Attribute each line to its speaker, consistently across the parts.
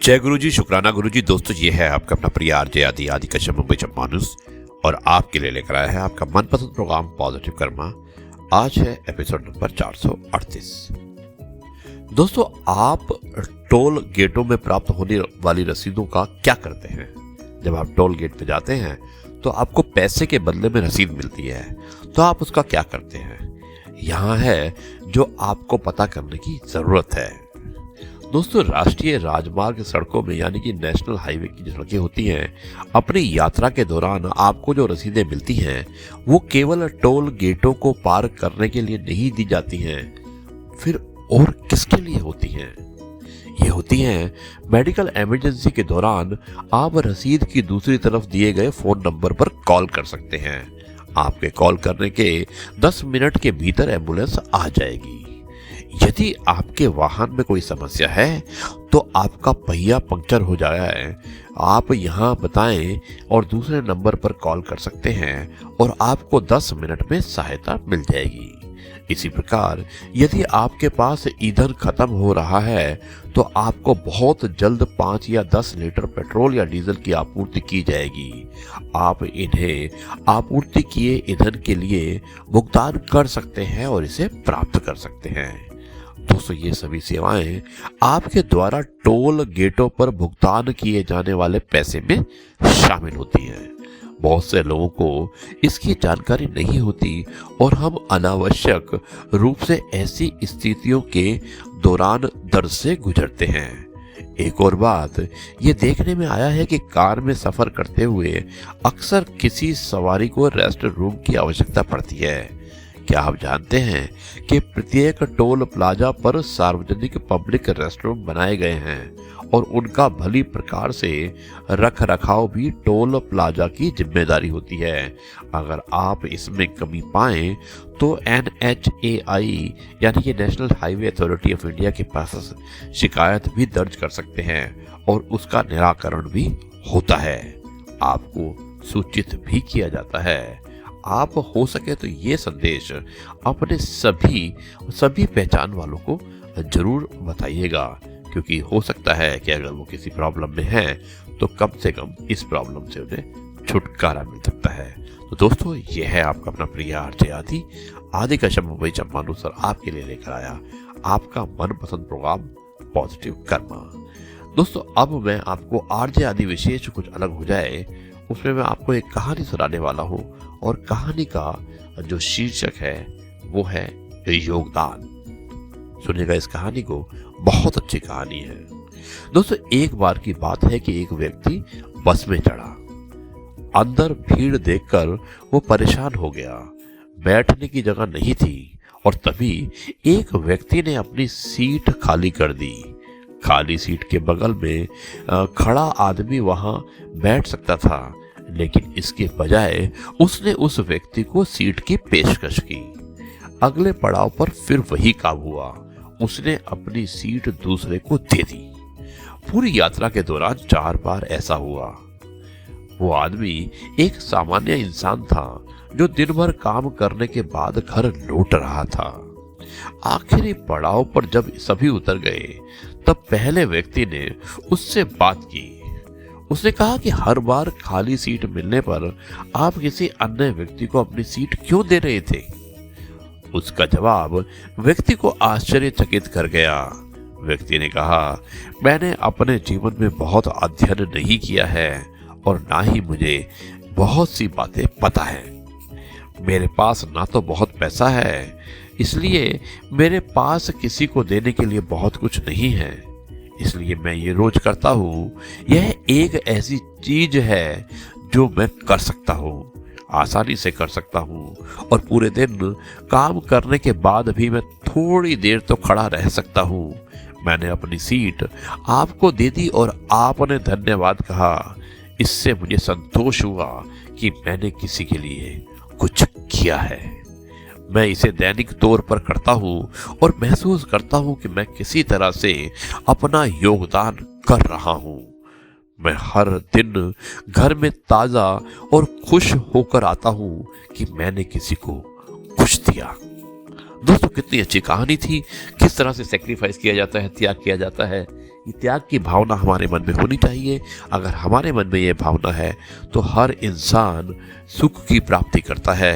Speaker 1: जय गुरु जी, शुक्राना गुरु जी। दोस्तों, ये है आपका अपना प्रिय आरजे आदि कश्यप मुंबई मानुस और आपके लिए लेकर आया है आपका मनपसंद प्रोग्राम पॉजिटिव कर्मा। आज है एपिसोड नंबर 438। दोस्तों, आप टोल गेटों में प्राप्त होने वाली रसीदों का क्या करते हैं? जब आप टोल गेट पे जाते हैं तो आपको पैसे के बदले में रसीद मिलती है, तो आप उसका क्या करते हैं? यहाँ है जो आपको पता करने की जरूरत है। दोस्तों, राष्ट्रीय राजमार्ग सड़कों में यानी कि नेशनल हाईवे की जो सड़कें होती हैं, अपनी यात्रा के दौरान आपको जो रसीदें मिलती हैं वो केवल टोल गेटों को पार करने के लिए नहीं दी जाती हैं। फिर और किसके लिए होती हैं? ये होती हैं मेडिकल इमरजेंसी के दौरान आप रसीद की दूसरी तरफ दिए गए फोन नंबर पर कॉल कर सकते हैं। आपके कॉल करने के 10 मिनट के भीतर एम्बुलेंस आ जाएगी। यदि आपके वाहन में कोई समस्या है तो आपका पहिया पंक्चर हो जाया है, आप यहाँ बताएं और दूसरे नंबर पर कॉल कर सकते हैं और आपको 10 मिनट में सहायता मिल जाएगी। इसी प्रकार यदि आपके पास ईंधन खत्म हो रहा है तो आपको बहुत जल्द 5 या 10 लीटर पेट्रोल या डीजल की आपूर्ति की जाएगी। आप इन्हें आपूर्ति किए ईंधन के लिए भुगतान कर सकते हैं और इसे प्राप्त कर सकते हैं। दोस्तों, ये सभी सेवाएं आपके द्वारा टोल गेटों पर भुगतान किए जाने वाले पैसे में शामिल होती हैं। बहुत से लोगों को इसकी जानकारी नहीं होती और हम अनावश्यक रूप से ऐसी स्थितियों के दौरान दर्द से गुजरते हैं। एक और बात ये देखने में आया है कि कार में सफर करते हुए अक्सर किसी सवारी को रेस्ट रूम की आवश्यकता पड़ती है। क्या आप जानते हैं कि प्रत्येक टोल प्लाजा पर सार्वजनिक पब्लिक रेस्टरूम बनाए गए हैं और उनका भली प्रकार से रख रखाव भी टोल प्लाजा की जिम्मेदारी होती है। अगर आप इसमें कमी पाएं तो NHAI यानी कि national highway authority of India के पास शिकायत भी दर्ज कर सकते हैं और उसका निराकरण भी होता है। आपको सूचित भी किया जाता है। आप हो सके तो ये संदेश अपने सभी पहचान वालों को जरूर बताइएगा, क्योंकि हो सकता है कि अगर वो किसी प्रॉब्लम में है तो कम से कम इस प्रॉब्लम से उन्हें छुटकारा मिल सकता है। तो दोस्तों, ये है आपका अपना प्रिय आरजे आदि कश्यप मुंबई मानुस और आपके लिए लेकर आया आपका मनपसंद प्रोग्राम पॉजिटिव कर्मा। दोस्तों, अब मैं आपको आरजे आदि विशेष कुछ अलग हो जाए उसमें मैं आपको एक कहानी सुनाने वाला हूँ और कहानी का जो शीर्षक है वो है योगदान। सुनिएगा इस कहानी को, बहुत अच्छी कहानी है। दोस्तों, एक बार की बात है कि एक व्यक्ति बस में चढ़ा। अंदर भीड़ देखकर वो परेशान हो गया। बैठने की जगह नहीं थी और तभी एक व्यक्ति ने अपनी सीट खाली कर दी। खाली सीट के बगल में खड़ा आदमी वहां बैठ सकता था, लेकिन इसके बजाय उसने उस व्यक्ति को सीट की पेशकश की। अगले पड़ाव पर फिर वही काम हुआ, उसने अपनी सीट दूसरे को दे दी। पूरी यात्रा के दौरान 4 बार ऐसा हुआ। वो आदमी एक सामान्य इंसान था जो दिन भर काम करने के बाद घर लौट रहा था। आखिरी पड़ाव पर जब सभी उतर गए तब पहले व्यक्ति ने उससे बात की। उसने कहा कि हर बार खाली सीट मिलने पर आप किसी अन्य व्यक्ति को अपनी सीट क्यों दे रहे थे? उसका जवाब व्यक्ति को आश्चर्यचकित कर गया। व्यक्ति ने कहा, मैंने अपने जीवन में बहुत अध्ययन नहीं किया है और ना ही मुझे बहुत सी बातें पता है। मेरे पास ना तो बहुत पैसा है, इसलिए मेरे पास किसी को देने के लिए बहुत कुछ नहीं है, इसलिए मैं ये रोज करता हूँ। यह एक ऐसी चीज है जो मैं कर सकता हूँ, आसानी से कर सकता हूँ और पूरे दिन काम करने के बाद भी मैं थोड़ी देर तो खड़ा रह सकता हूँ। मैंने अपनी सीट आपको दे दी और आपने धन्यवाद कहा। इससे मुझे संतोष हुआ कि मैंने किसी के लिए कुछ किया है। मैं इसे दैनिक तौर पर करता हूँ और महसूस करता हूँ कि मैं किसी तरह से अपना योगदान कर रहा हूँ। मैं हर दिन घर में ताजा और खुश होकर आता हूँ कि मैंने किसी को कुछ दिया। दोस्तों, कितनी अच्छी कहानी थी। किस तरह से सेक्रीफाइस किया जाता है, त्याग किया जाता है, ये त्याग की भावना हमारे मन में होनी चाहिए। अगर हमारे मन में ये भावना है तो हर इंसान सुख की प्राप्ति करता है।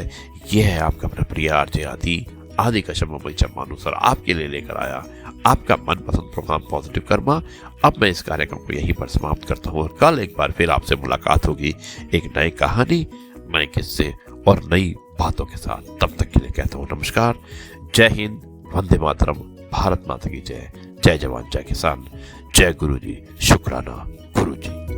Speaker 1: यह है आपका अपना प्रिय आरजे आदि कश्यप मुंबई चम्मानुस और आपके लिए लेकर आया आपका मनपसंद प्रोग्राम पॉजिटिव कर्मा। अब मैं इस कार्यक्रम को यहीं पर समाप्त करता हूँ और कल एक बार फिर आपसे मुलाकात होगी एक नई कहानी, नए किस्से और नई बातों के साथ। तब तक के लिए कहता हूँ नमस्कार, जय हिंद, वंदे मातरम, भारत माता की जय, जय जवान जय किसान, जय गुरु जी, शुक्राना गुरु जी।